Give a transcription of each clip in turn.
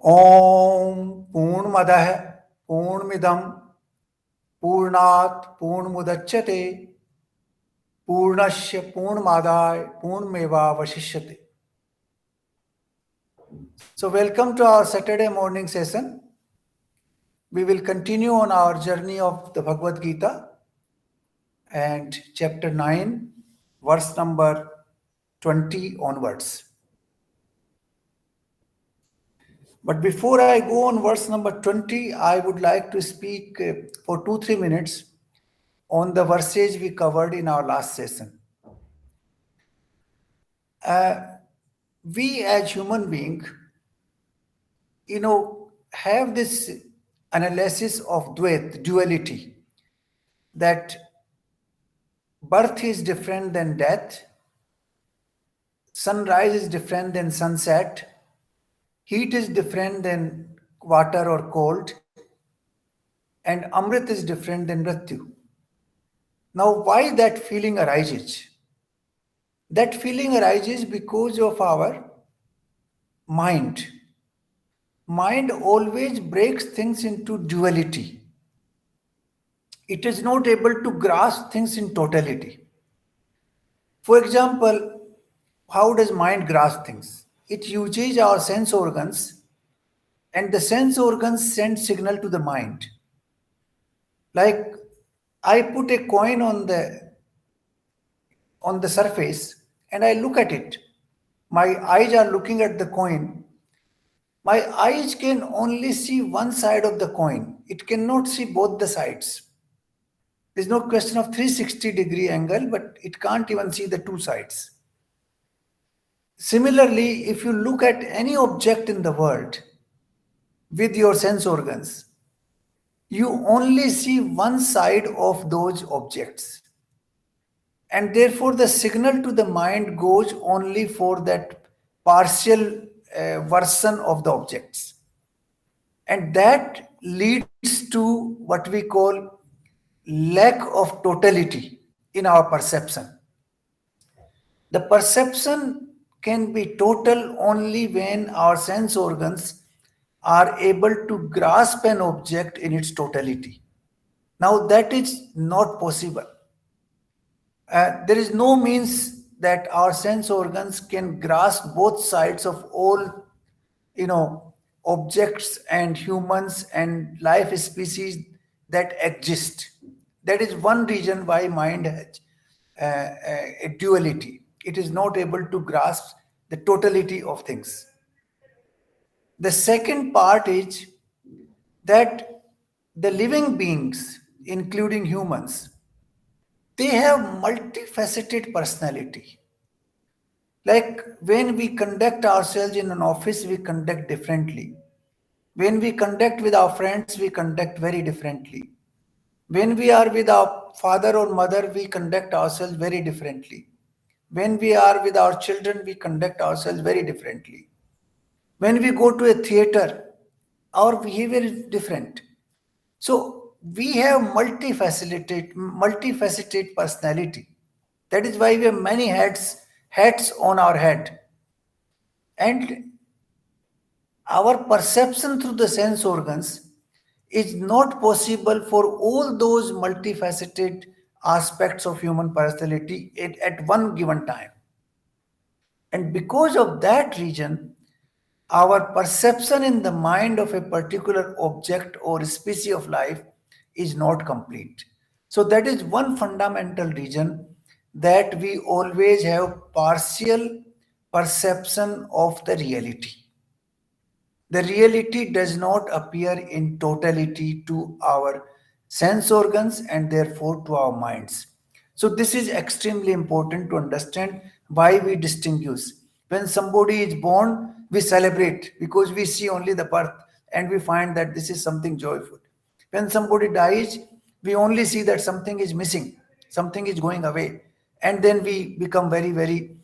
ओम पूर्णमदः पूर्णमिदं पूर्णात् पूर्णमुदच्यते पूर्णस्य पूर्णमादाय पूर्णमेवावशिष्यते. So welcome to our Saturday morning session. We will continue on our journey of the Bhagavad Gita and chapter 9, verse number 20 onwards. But before I go on verse number 20, I would like to speak for 2-3 minutes on the verses we covered in our last session. We as human beings, have this analysis of duality, that birth is different than death, sunrise is different than sunset, heat is different than water or cold, and Amrit is different than Mrityu. Now, why that feeling arises? That feeling arises because of our mind. Mind always breaks things into duality. It is not able to grasp things in totality. For example, how does mind grasp things? It uses our sense organs, and the sense organs send signal to the mind. Like I put a coin on the surface and I look at it. My eyes are looking at the coin. My eyes can only see one side of the coin. It cannot see both the sides. There's no question of 360-degree angle, but it can't even see the two sides. Similarly, if you look at any object in the world with your sense organs, you only see one side of those objects. And therefore, the signal to the mind goes only for that partial version of the objects. And that leads to what we call lack of totality in our perception. The perception can be total only when our sense organs are able to grasp an object in its totality. Now, that is not possible. There is no means that our sense organs can grasp both sides of all, objects and humans and life species that exist. That is one reason why mind has a duality. It is not able to grasp the totality of things. The second part is that the living beings, including humans, they have multifaceted personality. Like when we conduct ourselves in an office, we conduct differently. When we conduct with our friends, we conduct very differently. When we are with our father or mother, we conduct ourselves very differently. When we are with our children, we conduct ourselves very differently. When we go to a theater, our behavior is different. So we have multifaceted personality. That is why we have many hats on our head. And our perception through the sense organs is not possible for all those multifaceted aspects of human personality at one given time. And because of that reason, our perception in the mind of a particular object or species of life is not complete. So that is one fundamental reason that we always have partial perception of the reality. The reality does not appear in totality to our sense organs and therefore to our minds. So this is extremely important to understand why we distinguish. When somebody is born, we celebrate because we see only the birth and we find that this is something joyful. When somebody dies, we only see that something is missing, something is going away. And then we become very, very,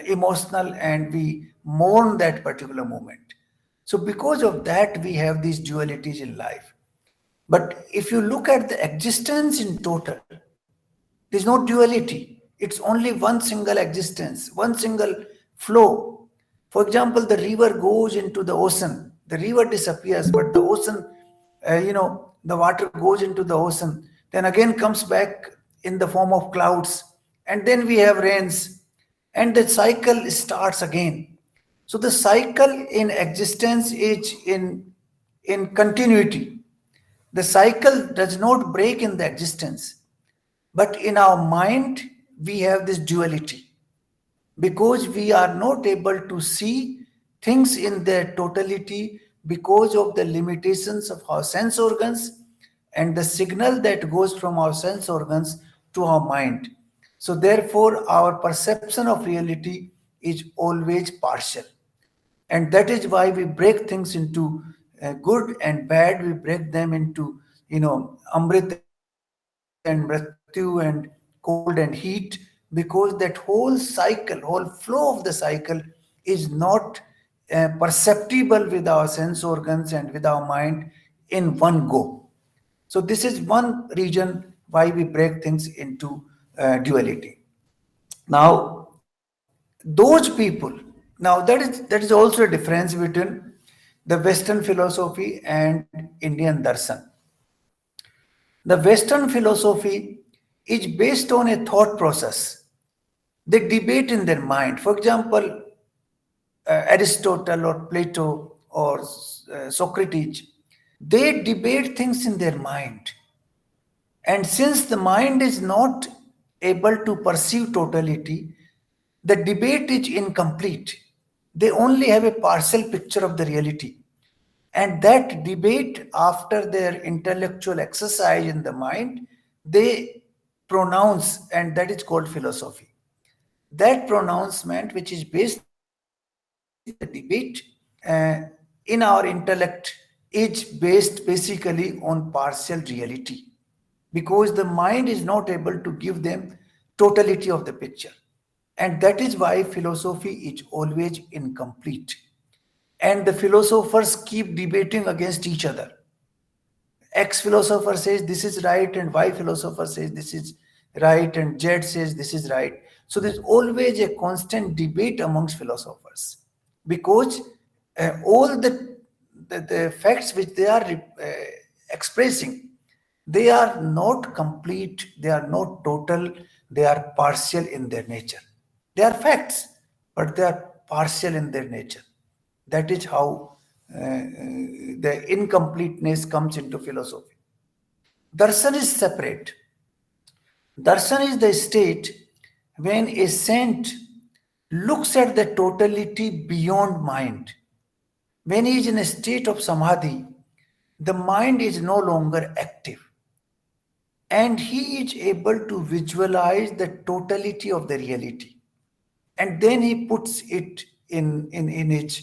emotional and we mourn that particular moment. So because of that, we have these dualities in life. But if you look at the existence in total, there's no duality. It's only one single existence, one single flow. For example, the river goes into the ocean. The river disappears, but the ocean, the water goes into the ocean, then again comes back in the form of clouds, and then we have rains, and the cycle starts again. So the cycle in existence is in continuity. The cycle does not break in the existence, but in our mind we have this duality because we are not able to see things in their totality because of the limitations of our sense organs and the signal that goes from our sense organs to our mind. So, therefore, our perception of reality is always partial. And that is why we break things into good and bad. We break them into, Amrit and Mrityu and cold and heat, because that whole cycle, whole flow of the cycle is not perceptible with our sense organs and with our mind in one go. So this is one reason why we break things into duality. Now, those people, that is also a difference between the Western philosophy and Indian darshan. The Western philosophy is based on a thought process. They debate in their mind. For example, Aristotle or Plato or Socrates, they debate things in their mind. And since the mind is not able to perceive totality, the debate is incomplete. They only have a partial picture of the reality. And that debate, after their intellectual exercise in the mind, they pronounce, and that is called philosophy. That pronouncement, which is based on the debate in our intellect, is based basically on partial reality because the mind is not able to give them totality of the picture. And that is why philosophy is always incomplete. And the philosophers keep debating against each other. X philosopher says this is right, and Y philosopher says this is right, and Z says this is right. So there's always a constant debate amongst philosophers because all the facts which they are expressing, they are not complete, they are not total, they are partial in their nature. They are facts, but they are partial in their nature. That is how the incompleteness comes into philosophy. Darshan is separate. Darshan is the state when a saint looks at the totality beyond mind. When he is in a state of samadhi, the mind is no longer active and he is able to visualize the totality of the reality. And then he puts it in its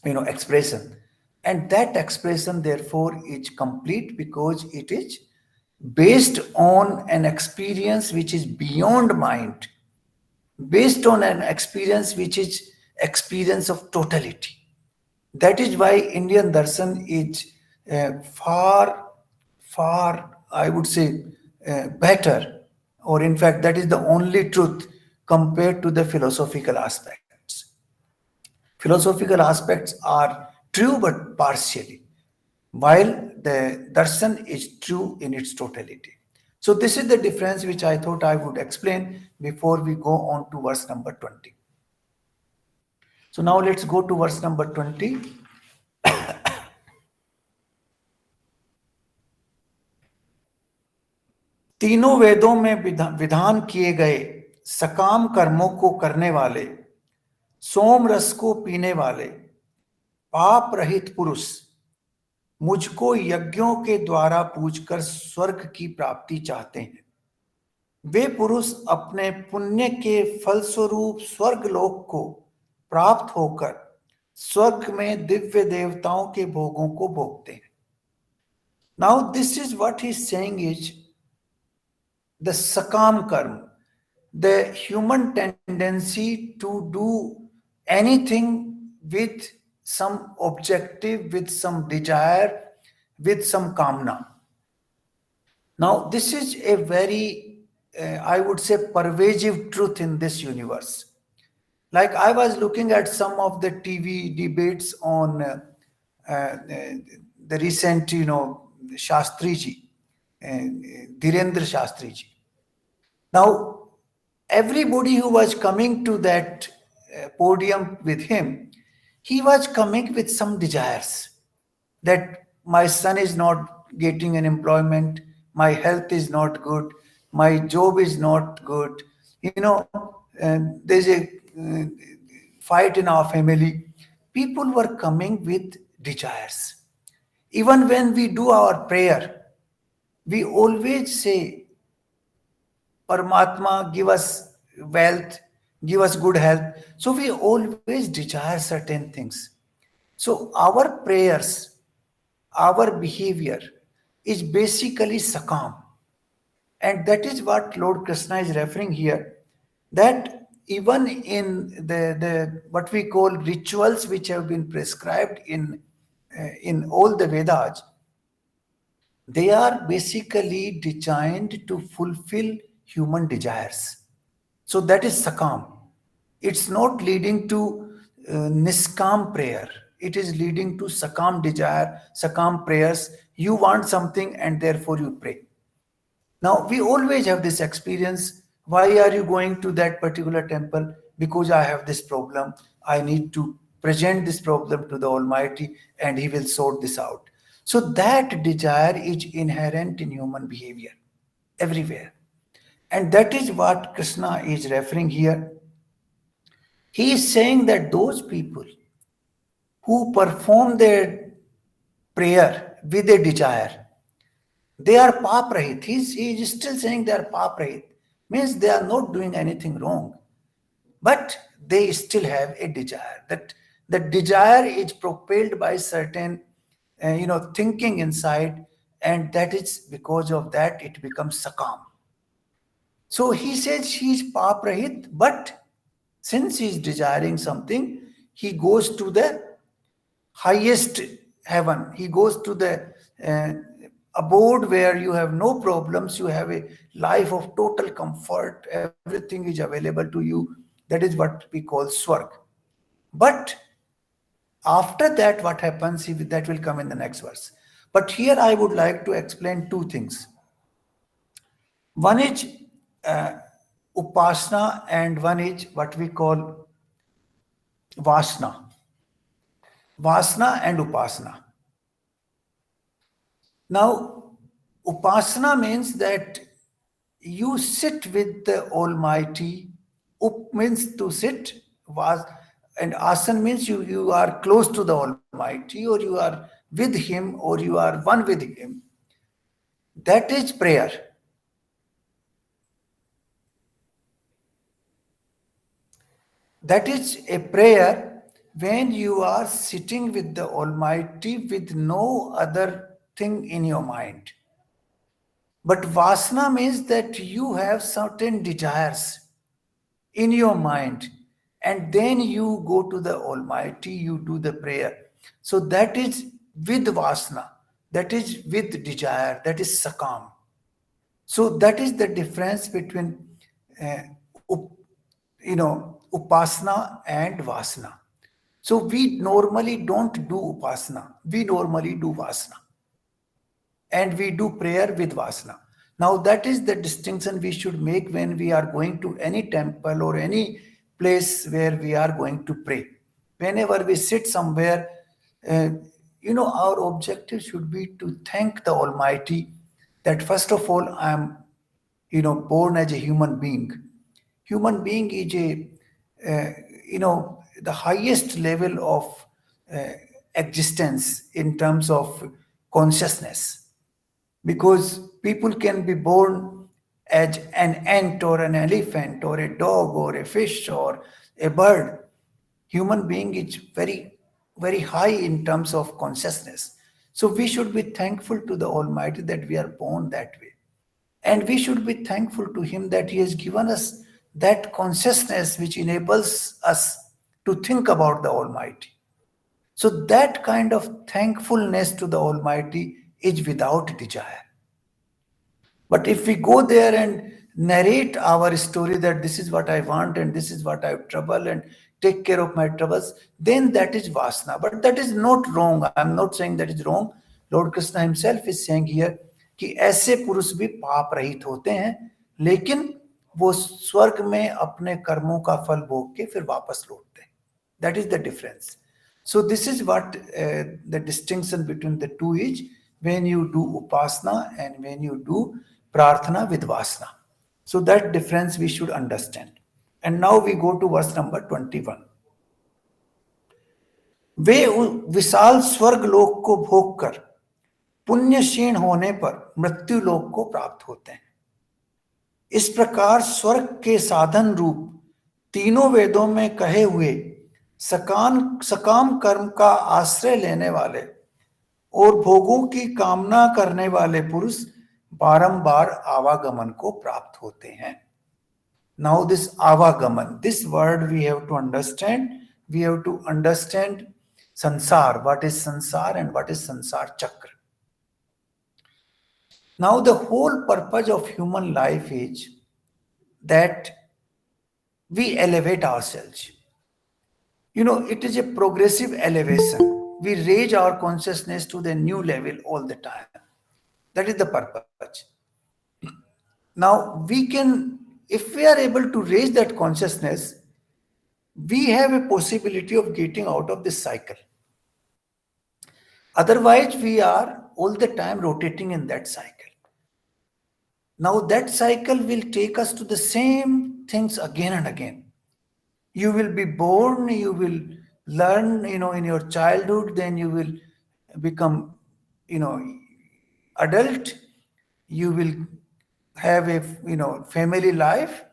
expression, and that expression therefore is complete because it is based on an experience which is beyond mind, based on an experience which is experience of totality. That is why Indian darshan is far, I would say, better, or in fact that is the only truth compared to the philosophical aspects. Philosophical aspects are true but partially, while the darshan is true in its totality. So, this is the difference which I thought I would explain before we go on to verse number 20. So, now let's go to verse number 20. तीनों वेदों में विधान किए गए सकाम कर्मों को करने वाले, सोम रस को पीने वाले, पाप रहित पुरुष मुझको यज्ञों के द्वारा पूजकर स्वर्ग की प्राप्ति चाहते हैं। वे पुरुष अपने पुण्य के फलस्वरूप स्वर्ग लोक को प्राप्त होकर स्वर्ग में दिव्य देवताओं के भोगों को भोगते हैं। Now this is what he is saying is the सकam karma, the human tendency to do anything with some objective, with some desire, with some kamna. Now, this is a very, I would say, pervasive truth in this universe. Like I was looking at some of the TV debates on uh, the recent, Shastriji, Dhirendra Shastriji. Now, everybody who was coming to that podium with him, he was coming with some desires that my son is not getting an employment, my health is not good, my job is not good, there's a fight in our family. People were coming with desires. Even when we do our prayer, we always say, Paramatma, give us wealth, give us good health. So we always desire certain things. So our prayers, our behavior is basically sakam. And that is what Lord Krishna is referring here. That even in the what we call rituals which have been prescribed in all the Vedas, they are basically designed to fulfill human desires. So that is sakam. It's not leading to niskam prayer. It is leading to sakam desire, sakam prayers. You want something and therefore you pray. Now, we always have this experience. Why are you going to that particular temple? Because I have this problem. I need to present this problem to the Almighty and He will sort this out. So, that desire is inherent in human behavior everywhere. And that is what Krishna is referring here. He is saying that those people who perform their prayer with a desire, they are paprahit. He is still saying they are paprahit. Means they are not doing anything wrong. But they still have a desire. That desire is propelled by certain, thinking inside. And that is because of that it becomes sakam. So he says he is paprahit, but since he is desiring something, he goes to the highest heaven. He goes to the uh, abode where you have no problems, you have a life of total comfort, everything is available to you. That is what we call swarg. But after that, what happens, that will come in the next verse. But here I would like to explain two things. One is uh, upasana, and one is what we call vasana. Vasana and upasana. Now, upasana means that you sit with the Almighty. Up means to sit, and asan means you are close to the Almighty, or you are with Him, or you are one with Him. That is prayer. That is a prayer when you are sitting with the Almighty with no other thing in your mind. But vasana means that you have certain desires in your mind, and then you go to the Almighty, you do the prayer. So that is with vasana, that is with desire, that is sakam. So that is the difference between uh, upasana and vasana. So we normally don't do upasana, we normally do vasana, and we do prayer with vasana. Now, that is the distinction we should make when we are going to any temple or any place where we are going to pray. Whenever we sit somewhere, uh, our objective should be to thank the Almighty that first of all, I am, born as a human being. Human being is the highest level of existence in terms of consciousness, because people can be born as an ant or an elephant or a dog or a fish or a bird. Human being is very, very high in terms of consciousness. So we should be thankful to the Almighty that we are born that way. And we should be thankful to Him that He has given us that consciousness which enables us to think about the Almighty. So that kind of thankfulness to the Almighty is without desire. But if we go there and narrate our story that this is what I want and this is what I have trouble and take care of my troubles, then that is vasana. But that is not wrong. I'm not saying that is wrong. Lord Krishna himself is saying here कि ऐसे पुरुष भी पाप रहित होते हैं, लेकिन वो स्वर्ग में अपने कर्मों का फल भोग के फिर वापस लौटते हैं. That is the difference. So this is what the distinction between the two is when you do upasana and when you do prarthana with vasana. So that difference we should understand. And now we go to verse number 21. वे विशाल स्वर्ग लोक को भोग कर पुण्य क्षीण होने पर मृत्यु लोक को प्राप्त होते हैं. इस प्रकार स्वर्ग के साधन रूप तीनों वेदों में कहे हुए सकाम कर्म का आश्रय लेने वाले और भोगों की कामना करने वाले पुरुष बारंबार आवागमन को प्राप्त होते हैं. Now this avagaman, this word we have to understand. We have to understand sansar, what is sansar and what is sansar chakra. Now the whole purpose of human life is that we elevate ourselves. You know, it is a progressive elevation. We raise our consciousness to the new level all the time. That is the purpose. Now, we can, if we are able to raise that consciousness, we have a possibility of getting out of this cycle. Otherwise, we are all the time rotating in that cycle. Now, that cycle will take us to the same things again and again. You will be born, you will learn, in your childhood, then you will become, adult, you will have a, family life,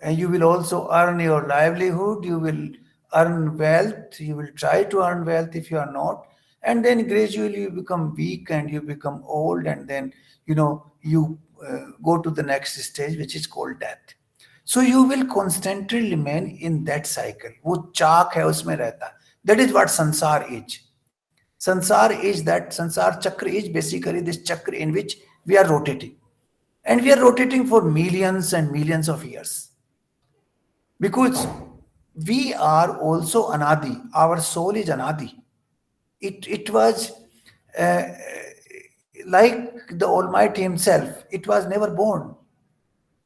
and you will also earn your livelihood, you will earn wealth, you will try to earn wealth if you are not, and then gradually you become weak and you become old, and then, you go to the next stage, which is called death. So you will constantly remain in that cycle. वो चाक है उसमें रहता. That is what sansar is. Sansar is that, sansar chakra is basically this chakra in which we are rotating. And we are rotating for millions and millions of years. Because we are also anadi. Our soul is anadi. It was like the Almighty himself. It was never born.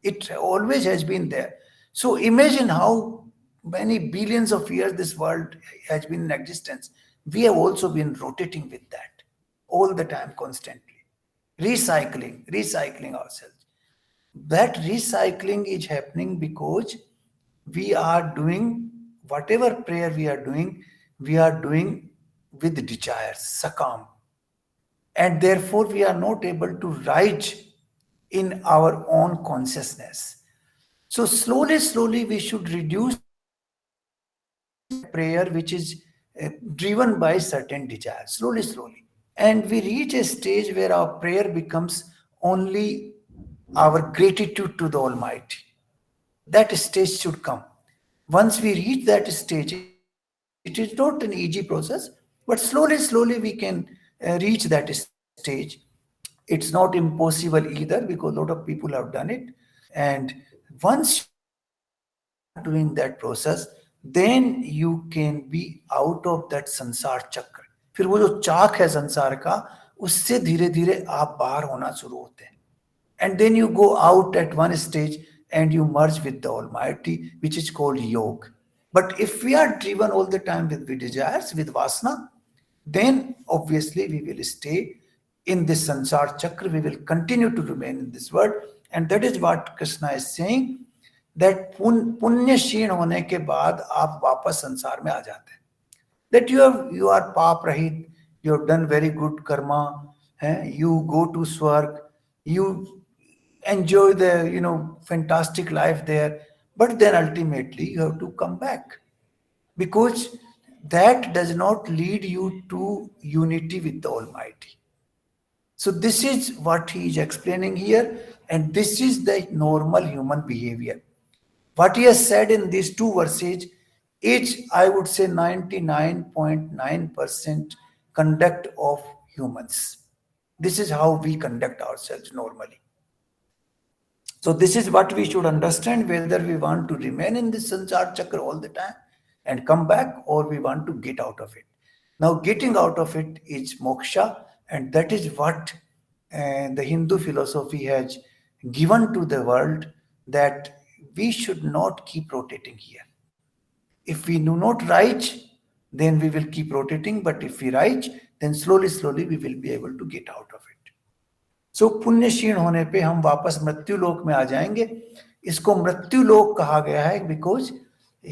It always has been there. So imagine how many billions of years this world has been in existence. We have also been rotating with that all the time, constantly. Recycling ourselves. That recycling is happening because we are doing whatever prayer we are doing with desires, sakam. And therefore we are not able to rise in our own consciousness. So slowly we should reduce that prayer which is driven by certain desires, slowly. And we reach a stage where our prayer becomes only our gratitude to the Almighty. That stage should come. Once we reach that stage, it is not an easy process, but slowly we can reach that stage. It's not impossible either because a lot of people have done it. And once you start doing that process, then you can be out of that sansar chakra. फिर वो जो चाक है संसार का, उससे धीरे धीरे आप बाहर होना शुरू होते हैं. And then you go out at one stage and you merge with the Almighty, which is called yoga. But if we are driven all the time with desires, with vasana, then obviously we will stay in this sansar chakra. We will continue to remain in this world. And that is what Krishna is saying, that punya kshin hone ke baad aap वापस संसार में आ जाते हैं. That you are paap rahit, you have done very good karma, you go to swarg, you enjoy the fantastic life there, but then ultimately you have to come back, because that does not lead you to unity with the Almighty. So this is what he is explaining here, and this is the normal human behavior. What he has said in these two verses is, I would say, 99.9% conduct of humans. This is how we conduct ourselves normally. So this is what we should understand, whether we want to remain in this sansar chakra all the time and come back, or we want to get out of it. Now getting out of it is moksha, and that is what the Hindu philosophy has given to the world, that we should not keep rotating here. If we do not rise, then we will keep rotating, but if we rise, then slowly, slowly we will be able to get out of it. सो पुण्य क्षीण होने पे हम वापस मृत्यु लोक में आ जाएंगे. इसको मृत्यु लोक कहा गया है because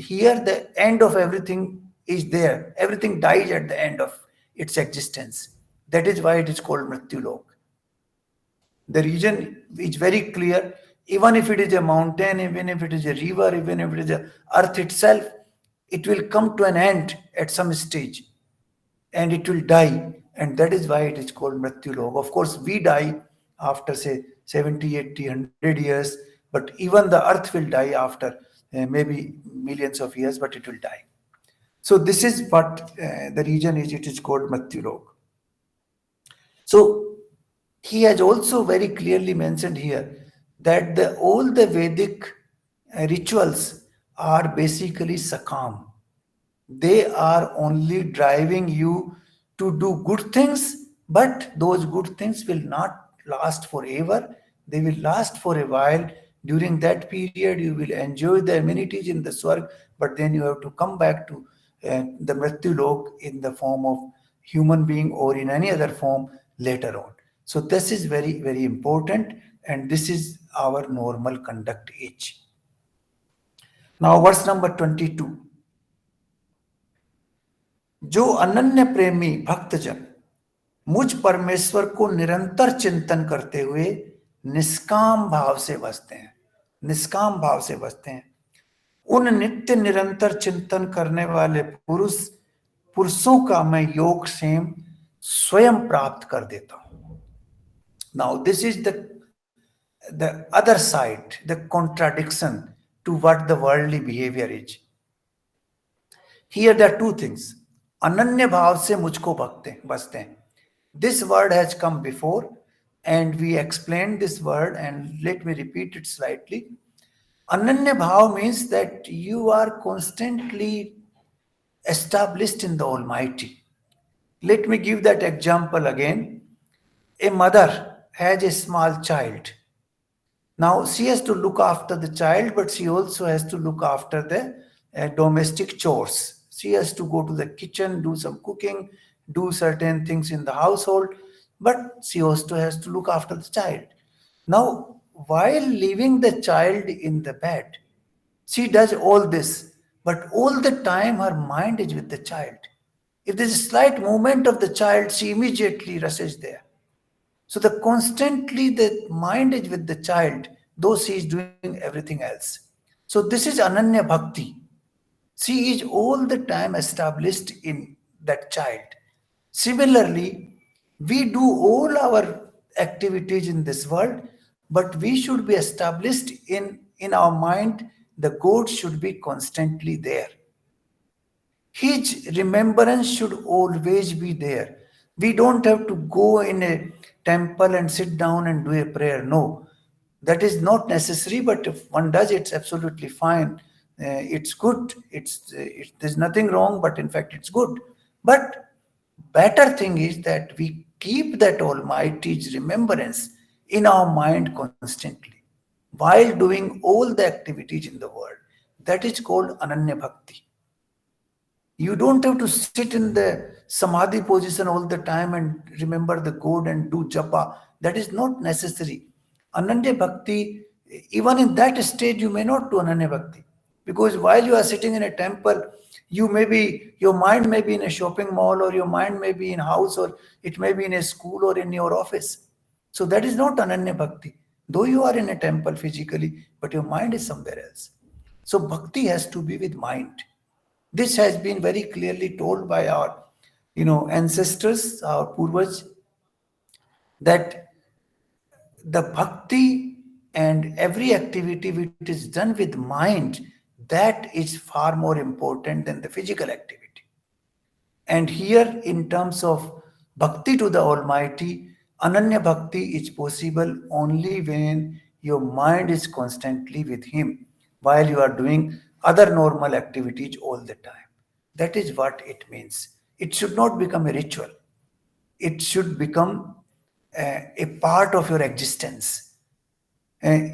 here the end of everything is there, everything dies at the end of its existence. That is why it is called मृत्यु लोक. The reason is very clear. Even if it is a mountain, even if it is a river, even if it is a earth itself, it will come to an end at some stage and it will die, and that is why it is called mrityu lok. Of course we die after say 70, 80, 100 years, but even the earth will die after maybe millions of years, but it will die. So this is what the reason is, it is called mrityu lok. So he has also very clearly mentioned here that all the Vedic rituals are basically sakam. They are only driving you to do good things, but those good things will not last forever. They will last for a while. During that period, you will enjoy the amenities in the Swarg, but then you have to come back to the Mrityu Lok in the form of human being or in any other form later on. So this is very, very important, and this is our normal conduct age. Now verse number 22. जो अनन्य प्रेमी भक्तजन मुझ परमेश्वर को निरंतर चिंतन करते हुए निष्काम भाव से बसते हैं, निष्काम भाव से बसते हैं, उन नित्य निरंतर चिंतन करने वाले पुरुषों का मैं योग क्षेम स्वयं प्राप्त कर देता हूं. Now this is the other side, the contradiction to what the worldly behavior is. Here there are two things. Ananya bhav se mujhko baste hain. This word has come before and we explained this word, and let me repeat it slightly. Ananya bhav means that you are constantly established in the Almighty. Let me give that example again. A mother has a small child. Now she has to look after the child, but she also has to look after the domestic chores. She has to go to the kitchen, do some cooking, do certain things in the household, but she also has to look after the child. Now, while leaving the child in the bed, she does all this, but all the time her mind is with the child. If there's a slight movement of the child, she immediately rushes there. So constantly the mind is with the child, though she is doing everything else. So this is Ananya Bhakti. She is all the time established in that child. Similarly, we do all our activities in this world, but we should be established in our mind. The God should be constantly there. His remembrance should always be there. We don't have to go in a temple and sit down and do a prayer. No, that is not necessary, but if one does, it's absolutely fine. It's good. There's nothing wrong, but in fact, it's good. But better thing is that we keep that Almighty's remembrance in our mind constantly while doing all the activities in the world. That is called Ananya Bhakti. You don't have to sit in the samadhi position all the time and remember the God and do japa. That is not necessary. Ananya Bhakti, even in that stage, you may not do Ananya Bhakti. Because while you are sitting in a temple, your mind may be in a shopping mall, or your mind may be in a house, or it may be in a school or in your office. So that is not Ananya Bhakti. Though you are in a temple physically, but your mind is somewhere else. So Bhakti has to be with mind. This has been very clearly told by our, ancestors, our purvas, that the bhakti and every activity which is done with mind, that is far more important than the physical activity. And here, in terms of bhakti to the Almighty, Ananya Bhakti is possible only when your mind is constantly with Him while you are doing other normal activities all the time. That is what it means. It should not become a ritual, it should become a part of your existence.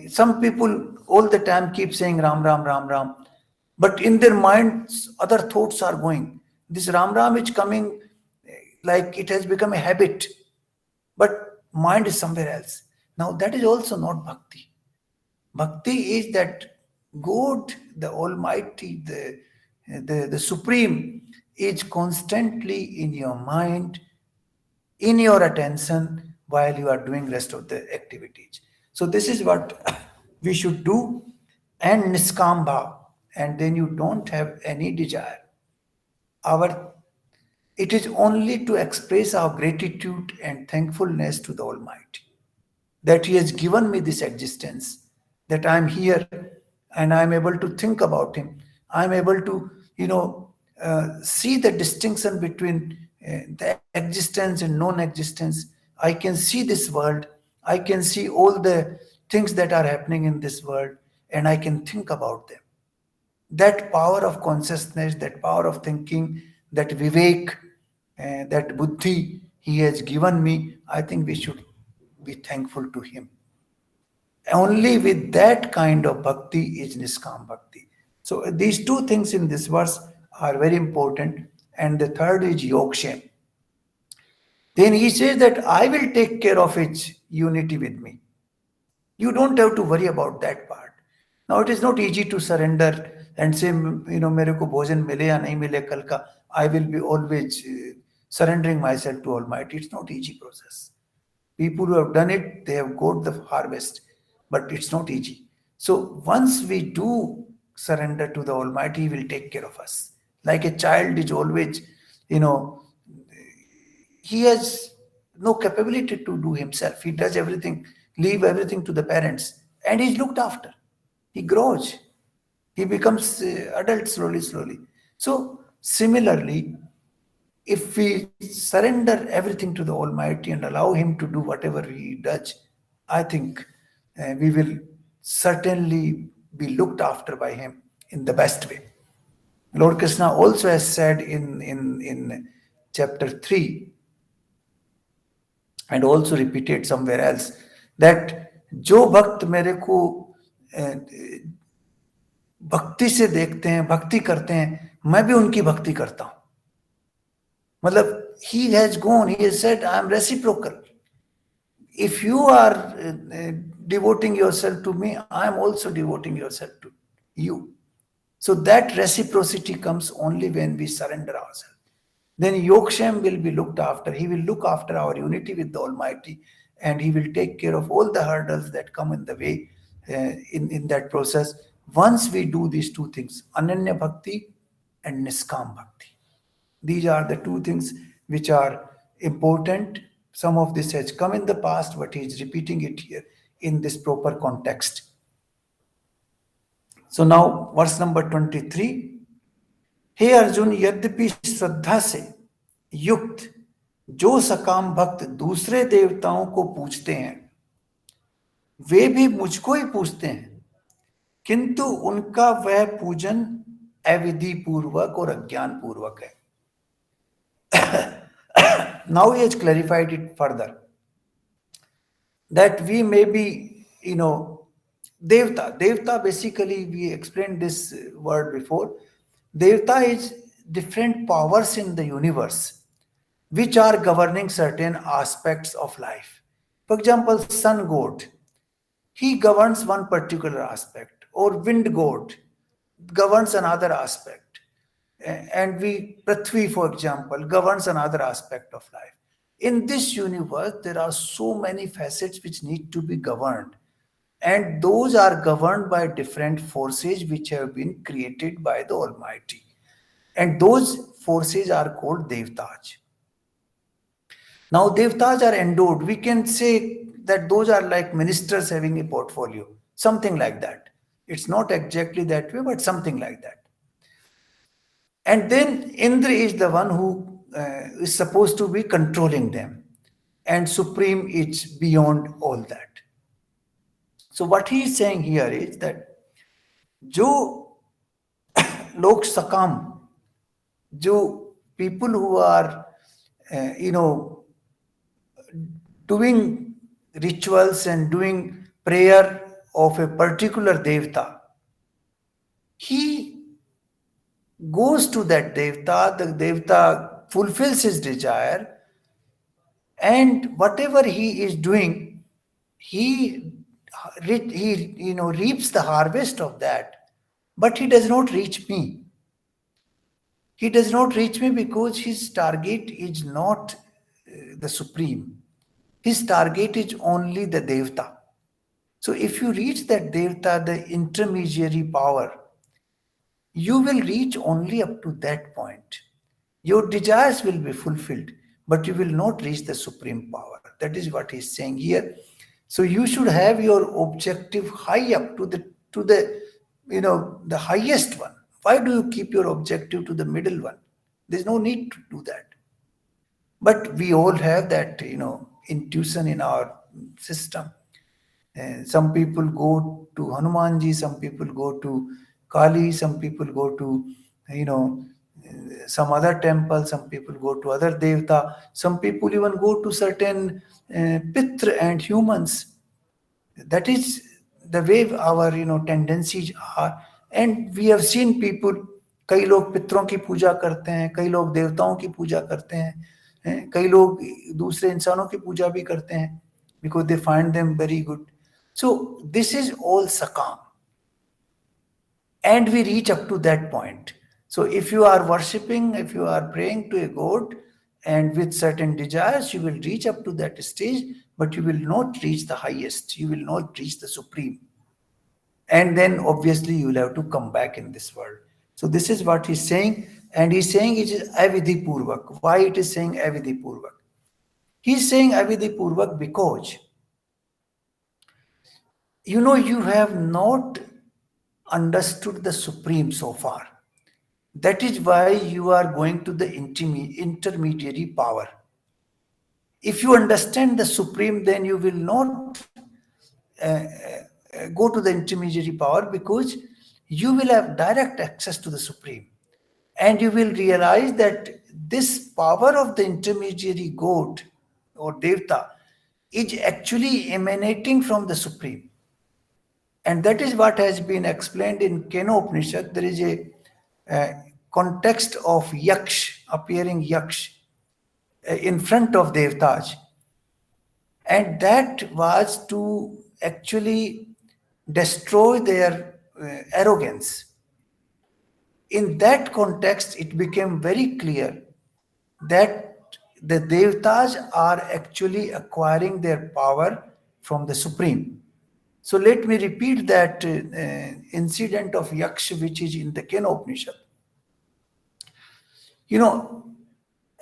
Some people all the time keep saying Ram, Ram, Ram, Ram, but in their minds, other thoughts are going. This Ram, Ram is coming like it has become a habit, but mind is somewhere else. Now, that is also not bhakti. Bhakti is that God, the Almighty, the Supreme, is constantly in your mind, in your attention while you are doing rest of the activities. So this is what we should do, and niskam bhav, and then you don't have any desire. Our it is only to express our gratitude and thankfulness to the Almighty that He has given me this existence, that I am here and I am able to think about Him. I am able to, see the distinction between the existence and non-existence. I can see this world. I can see all the things that are happening in this world, and I can think about them. That power of consciousness, that power of thinking, that vivek, that buddhi He has given me, I think we should be thankful to Him. Only with that kind of bhakti is niskam bhakti. So these two things in this verse are very important. And the third is yokshem. Then he says that I will take care of its unity with me. You don't have to worry about that part. Now it is not easy to surrender and say, मेरे को भोजन मिले या नहीं मिले कल का, I will be always surrendering myself to Almighty. It's not easy process. People who have done it, they have got the harvest, but it's not easy. So once we do surrender to the Almighty, He will take care of us. Like a child is always, he has no capability to do himself. He does everything, leave everything to the parents, and he's looked after. He grows. He becomes adult slowly, slowly. So similarly, if we surrender everything to the Almighty and allow Him to do whatever He does, I think we will certainly be looked after by Him in the best way. Lord Krishna also has said in chapter 3, and also repeated somewhere else, that जो भक्त मेरे को भक्ति से देखते हैं, भक्ति करते हैं, मैं भी उनकी भक्ति करता हूं. मतलब he has gone, he has said, I am reciprocal. If you are devoting yourself to me, I am also devoting yourself to you. So that reciprocity comes only when we surrender ourselves. Then Yokshem will be looked after. He will look after our unity with the Almighty, and He will take care of all the hurdles that come in the way in that process. Once we do these two things, Ananya Bhakti and Niskam Bhakti. These are the two things which are important. Some of this has come in the past, but he is repeating it here in this proper context. So now, verse number 23. हे अर्जुन, यद्यपि श्रद्धा से युक्त जो सकाम भक्त दूसरे देवताओं को पूजते हैं, वे भी मुझको ही पूजते हैं, किंतु उनका वह पूजन अविधि पूर्वक और अज्ञान पूर्वक है. Now he has clarified it further, that we may be, Devta. Devta, basically, we explained this word before. Devta is different powers in the universe which are governing certain aspects of life. For example, sun god, he governs one particular aspect, or wind god governs another aspect. And Prithvi, for example, governs another aspect of life. In this universe, there are so many facets which need to be governed. And those are governed by different forces which have been created by the Almighty. And those forces are called Devtas. Now, Devtas are endowed. We can say that those are like ministers having a portfolio, something like that. It's not exactly that way, but something like that. And then Indra is the one who is supposed to be controlling them. And Supreme is beyond all that. So what he is saying here is that जो लोग सकाम, जो people who are you know doing rituals and doing prayer of a particular devta, he goes to that devta, the devta fulfills his desire, and whatever he is doing, he reaps the harvest of that, but he does not reach me. He does not reach me because his target is not the supreme. His target is only the devta. So if you reach that devta, the intermediary power, you will reach only up to that point. Your desires will be fulfilled, but you will not reach the supreme power. That is what he's saying here. So you should have your objective high up to the the highest one. Why do you keep your objective to the middle one? There's no need to do that. But we all have that intuition in our system. Some people go to Hanumanji, some people go to Kali, some people go to you know some other temple, some people go to other devta, some people even go to certain pitra and humans. That is the way our tendencies are. And we have seen people, कई लोग पितरों की पूजा करते हैं, कई लोग देवताओं की पूजा करते हैं, कई लोग दूसरे इंसानों की पूजा भी करते हैं because they find them very good. So this is all sakam, and we reach up to that point. So if you are worshipping, if you are praying to a god and with certain desires, you will reach up to that stage, but you will not reach the highest, you will not reach the supreme. And then obviously you will have to come back in this world. So this is what he's saying, and he's saying it is avidhi purvak. Why it is saying avidhi purvak? He's saying avidhi purvak because you have not understood the supreme so far. That is why you are going to the intermediary power. If you understand the supreme, then you will not go to the intermediary power, because you will have direct access to the supreme, and you will realize that this power of the intermediary god or devta is actually emanating from the supreme. And that is what has been explained in Keno Upanishad. There is a context of yaksh, appearing yaksh in front of devtas, and that was to actually destroy their arrogance. In that context, it became very clear that the devtas are actually acquiring their power from the supreme. So let me repeat that incident of Yaksh, which is in the Kena Upanishad.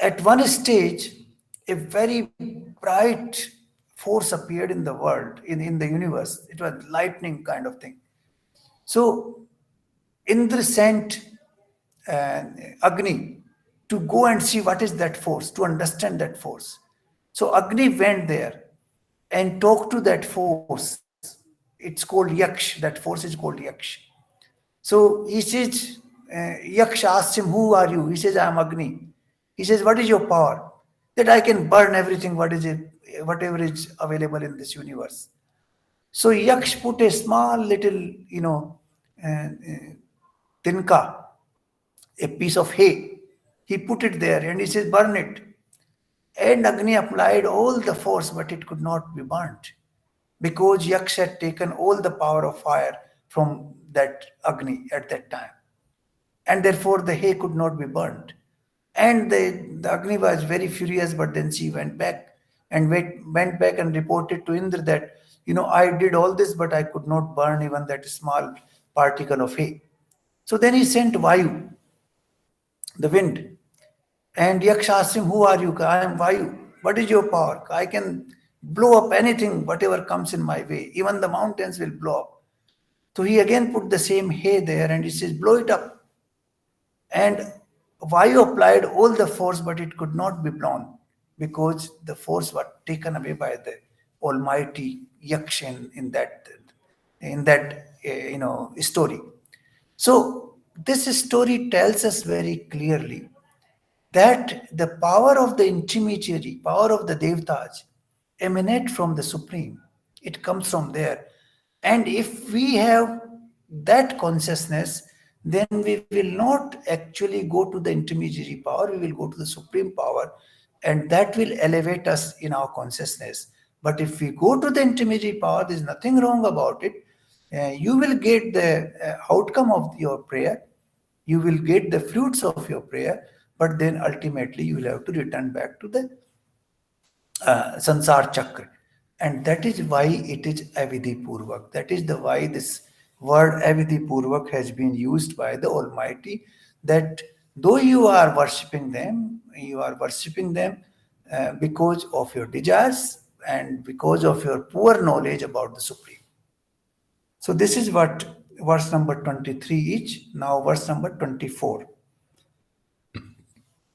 At one stage, a very bright force appeared in the world, in the universe. It was lightning kind of thing. So Indra sent Agni to go and see what is that force, to understand that force. So Agni went there and talked to that force. It's called Yaksh. That force is called Yaksh. So he says, Yaksh asks him, "Who are you?" He says, "I am Agni." He says, "What is your power?" That I can burn everything, whatever is available in this universe. So Yaksh put a small little, tinka, a piece of hay. He put it there and he says, "Burn it." And Agni applied all the force, but it could not be burnt, because Yaksh had taken all the power of fire from that Agni at that time. And therefore the hay could not be burnt. And the Agni was very furious, but then she went back and reported to Indra that, I did all this, but I could not burn even that small particle of hay. So then he sent Vayu, the wind. And Yaksh asked him, "Who are you?" "I am Vayu." "What is your power?" "I can blow up anything, whatever comes in my way. Even the mountains will blow up." So he again put the same hay there and he says, "Blow it up." And Vayu applied all the force, but it could not be blown, because the force was taken away by the almighty Yaksh in that. in that story. So this story tells us very clearly that the power of the intermediary, power of the devtas, emanate from the supreme. It comes from there. And if we have that consciousness, then we will not actually go to the intermediary power, we will go to the supreme power, and that will elevate us in our consciousness. But if we go to the intermediary power, there is nothing wrong about it. You will get the outcome of your prayer, you will get the fruits of your prayer, but then ultimately you will have to return back to the sansar chakra. And that is why it is avidhi purvak. That is the why this word avidhi purvak has been used by the Almighty, that though you are worshipping them because of your desires and because of your poor knowledge about the Supreme. So this is what verse number 23 is. Now verse number 24.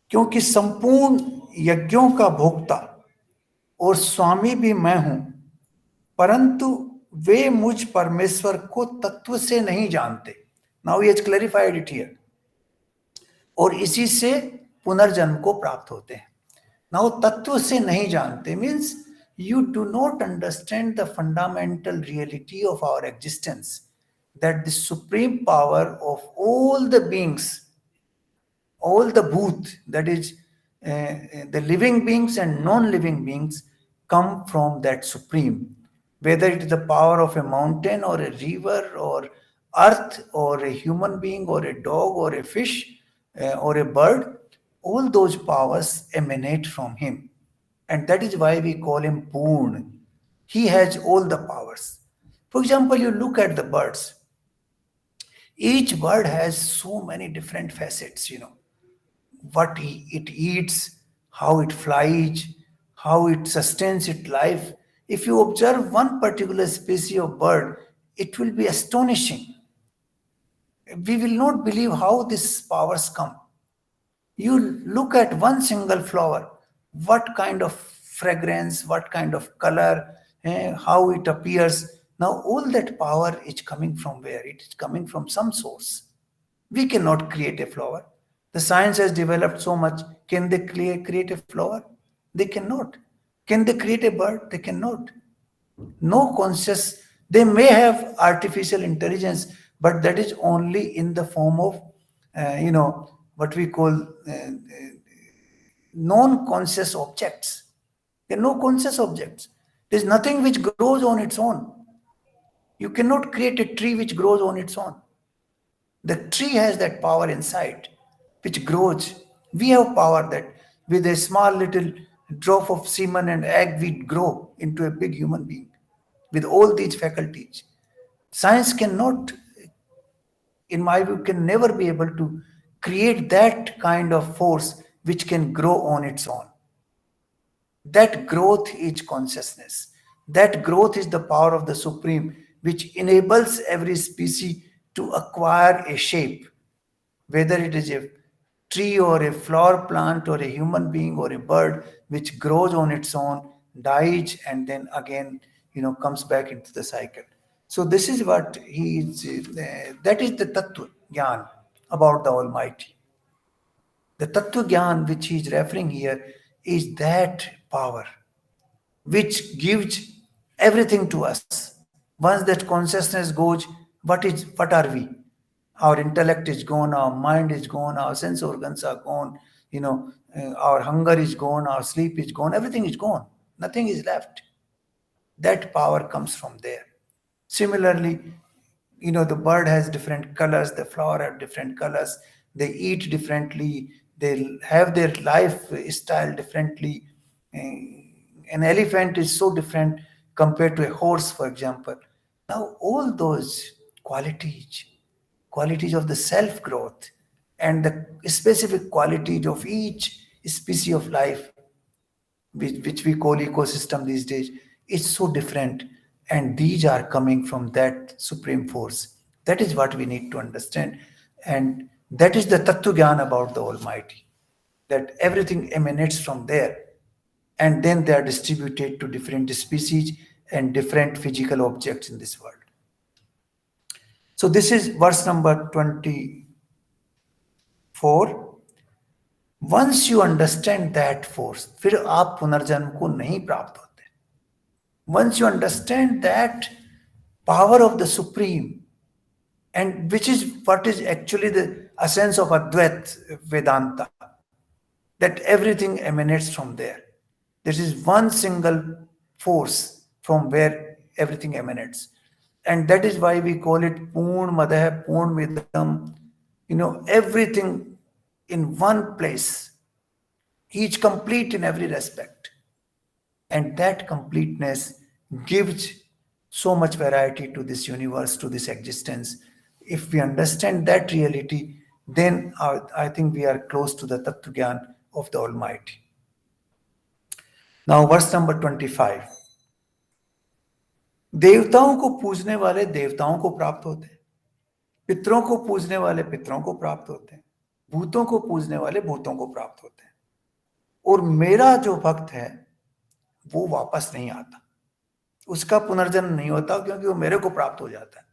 क्योंकि संपूर्ण यज्ञों का भोक्ता और स्वामी भी मैं हूं, परंतु वे मुझ परमेश्वर को तत्व से नहीं जानते. Now he has clarified it here. और इसी से पुनर्जन्म को प्राप्त होते हैं. नाउ तत्व से नहीं जानते means you do not understand the fundamental reality of our existence, that the supreme power of all the beings, all the bhut, that is the living beings and non-living beings, come from that supreme. Whether it is the power of a mountain or a river or earth or a human being or a dog or a fish or a bird, all those powers emanate from him. And that is why we call him Purn. He has all the powers. For example, you look at the birds. Each bird has so many different facets, what it eats, how it flies, how it sustains its life. If you observe one particular species of bird, it will be astonishing. We will not believe how these powers come. You look at one single flower, what kind of fragrance, what kind of color, how it appears. Now all that power is coming from where? It is coming from some source. We cannot create a flower. The science has developed so much. Can they create a flower? They cannot. Can they create a bird? They cannot. No conscious, they may have artificial intelligence, but that is only in the form of, what we call non-conscious objects. There are no conscious objects. There is nothing which grows on its own. You cannot create a tree which grows on its own. The tree has that power inside, which grows. We have power that with a small little drop of semen and egg, we grow into a big human being with all these faculties. Science cannot, in my view, can never be able to create that kind of force which can grow on its own. That growth is consciousness. That growth is the power of the Supreme, which enables every species to acquire a shape, whether it is a tree or a flower plant or a human being or a bird which grows on its own, dies, and then again, comes back into the cycle. So this is what he is, that is the Tattva Gyan about the Almighty. The Tattva Gyan which he is referring here is that power which gives everything to us. Once that consciousness goes, what are we? Our intellect is gone, our mind is gone, our sense organs are gone, our hunger is gone, our sleep is gone, everything is gone. Nothing is left. That power comes from there. Similarly, the bird has different colors, the flower have different colors, they eat differently, they have their lifestyle differently. An elephant is so different compared to a horse, for example. Now, all those qualities of the self-growth and the specific qualities of each species of life, which we call ecosystem these days, is so different. And these are coming from that supreme force. That is what we need to understand. And that is the Tattva Gyan about the Almighty, that everything emanates from there. And then they are distributed to different species and different physical objects in this world. So this is verse number 24. Once you understand that force, फिर आप पुनर्जन्म को नहीं प्राप्त होते. Once you understand that power of the Supreme, and which is what is actually the essence of Advait Vedanta, that everything emanates from there. This is one single force from where everything emanates. And that is why we call it Purn Madah, Purn Vedam, everything in one place, each complete in every respect. And that completeness gives so much variety to this universe, to this existence. If we understand that reality, then I think we are close to the Tattva Gyan of the Almighty. Now, verse number 25. देवताओं को पूजने वाले देवताओं को प्राप्त होते हैं, पितरों को पूजने वाले पितरों को प्राप्त होते हैं, भूतों को पूजने वाले भूतों को प्राप्त होते हैं, और मेरा जो भक्त है वो वापस नहीं आता, उसका पुनर्जन्म नहीं होता, क्योंकि वो मेरे को प्राप्त हो जाता है.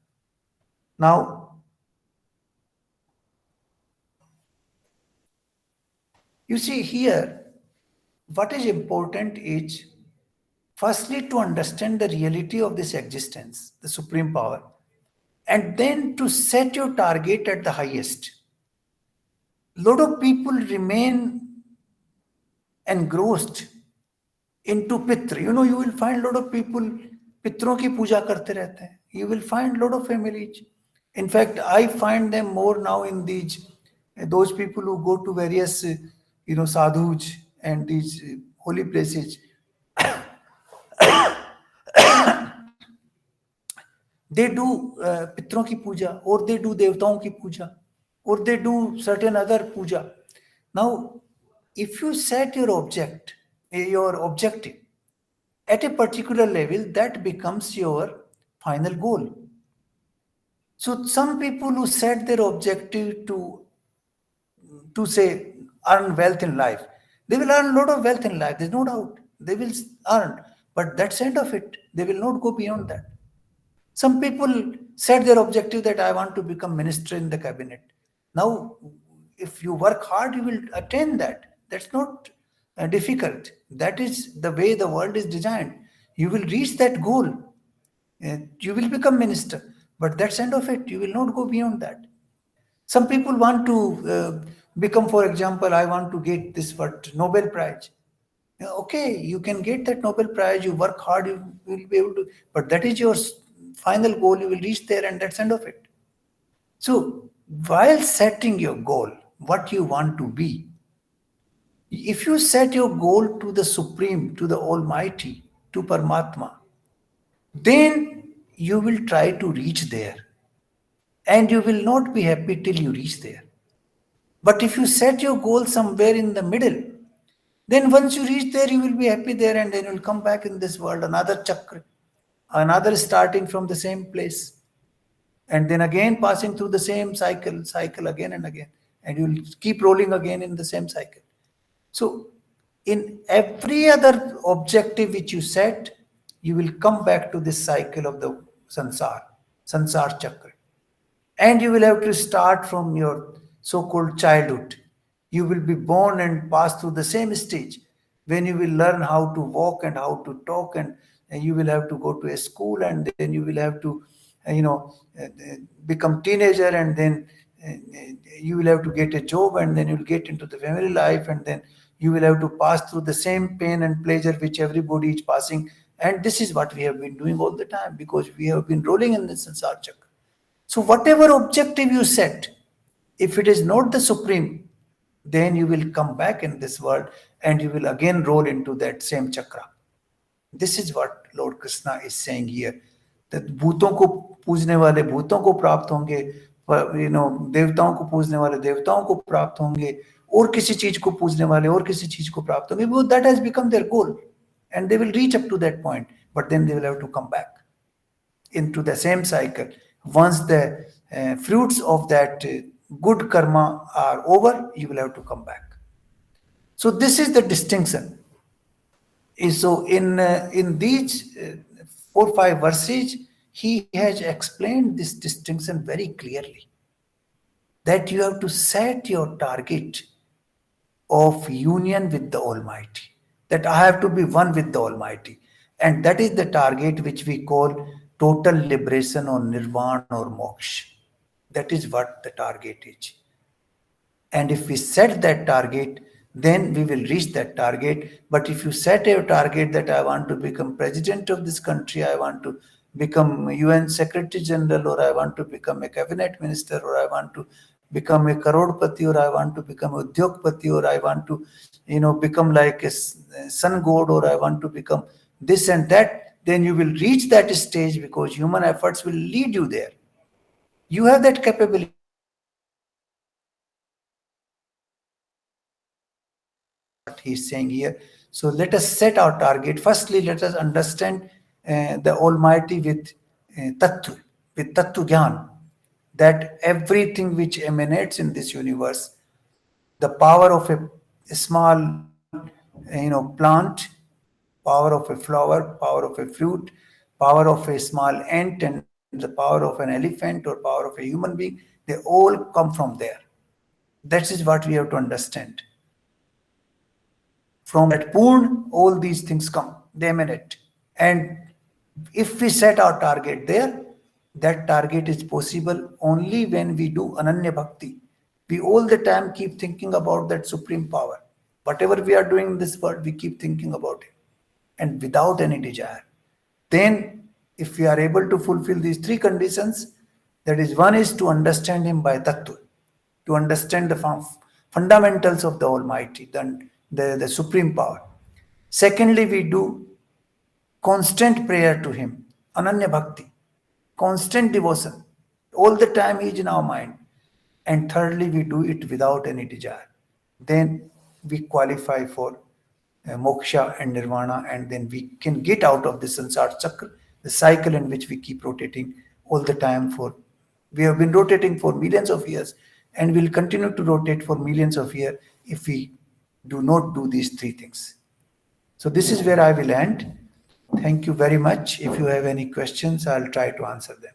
Now you see here, what is important is firstly to understand the reality of this existence, the supreme power, and then to set your target at the highest. Lot of people remain engrossed into Pitra. You will find lot of people पितरों की पूजा करते रहते हैं. You will find lot of families. In fact, I find them more now in those people who go to various sadhus and these holy places. They do पितरों की पूजा, or they do देवताओं की पूजा, or they do certain other puja. Now, if you set your objective at a particular level, that becomes your final goal. So some people who set their objective to say earn wealth in life, they will earn a lot of wealth in life, there's no doubt. They will earn, but that's the end of it. They will not go beyond that. Some people set their objective that I want to become minister in the cabinet. Now, if you work hard, you will attain that. That's not difficult. That is the way the world is designed. You will reach that goal. You will become minister. But that's the end of it. You will not go beyond that. Some people want to become, for example, I want to get this Nobel Prize. Okay, you can get that Nobel Prize. You work hard, you will be able to. But that is your final goal. You will reach there, and that's the end of it. So, while setting your goal, what you want to be, if you set your goal to the Supreme, to the Almighty, to Paramatma, then you will try to reach there. And you will not be happy till you reach there. But if you set your goal somewhere in the middle, then once you reach there, you will be happy there, and then you will come back in this world, another chakra, another starting from the same place. And then again passing through the same cycle again and again. And you will keep rolling again in the same cycle. So, in every other objective which you set, you will come back to this cycle of the sansar chakra. And you will have to start from your so-called childhood. You will be born and pass through the same stage when you will learn how to walk and how to talk, and you will have to go to a school, and then you will have to become teenager, and then you will have to get a job, and then you will get into the family life, and then you will have to pass through the same pain and pleasure which everybody is passing. And this is what we have been doing all the time, because we have been rolling in the sansar chakra. So whatever objective you set, if it is not the Supreme, then you will come back in this world and you will again roll into that same chakra. This is what Lord Krishna is saying here. That भूतों को पूजने वाले भूतों को प्राप्त होंगे, देवताओं को पूजने वाले देवताओं को प्राप्त होंगे, और किसी चीज को पूजने वाले और किसी चीज को प्राप्त होंगे. That has become their goal, and they will reach up to that point, but then they will have to come back into the same cycle. Once the fruits of that good karma are over, you will have to come back. So this is the distinction. So in these 4-5 verses, he has explained this distinction very clearly, that you have to set your target of union with the Almighty, that I have to be one with the Almighty. And that is the target which we call total liberation or nirvana or moksha. That is what the target is. And if we set that target, then we will reach that target. But if you set a target that I want to become president of this country, I want to become UN Secretary General, or I want to become a cabinet minister, or I want to become a karodpati, or I want to become a udyogpati, or I want to, become like a sun god, or I want to become this and that, then you will reach that stage because human efforts will lead you there. You have that capability. What he's saying here. So let us set our target. Firstly, let us understand the Almighty with Tattva, with Tattva Gyan, that everything which emanates in this universe, the power of a small, plant, power of a flower, power of a fruit, power of a small ant, and the power of an elephant or power of a human being, they all come from there. That is what we have to understand. From that Purn, all these things come, they emanate. And if we set our target there, that target is possible only when we do Ananya Bhakti. We all the time keep thinking about that supreme power. Whatever we are doing in this world, we keep thinking about it. And without any desire. Then, if we are able to fulfill these three conditions, that is, one is to understand Him by Tattva, to understand the fundamentals of the Almighty, the supreme power. Secondly, we do constant prayer to Him, Ananya Bhakti, constant devotion. All the time He is in our mind. And thirdly, we do it without any desire. Then we qualify for moksha and nirvana, and then we can get out of the sansar chakra, the cycle in which we keep rotating all the time. We have been rotating for millions of years, and will continue to rotate for millions of years if we do not do these three things. So this is where I will end. Thank you very much. If you have any questions, I'll try to answer them.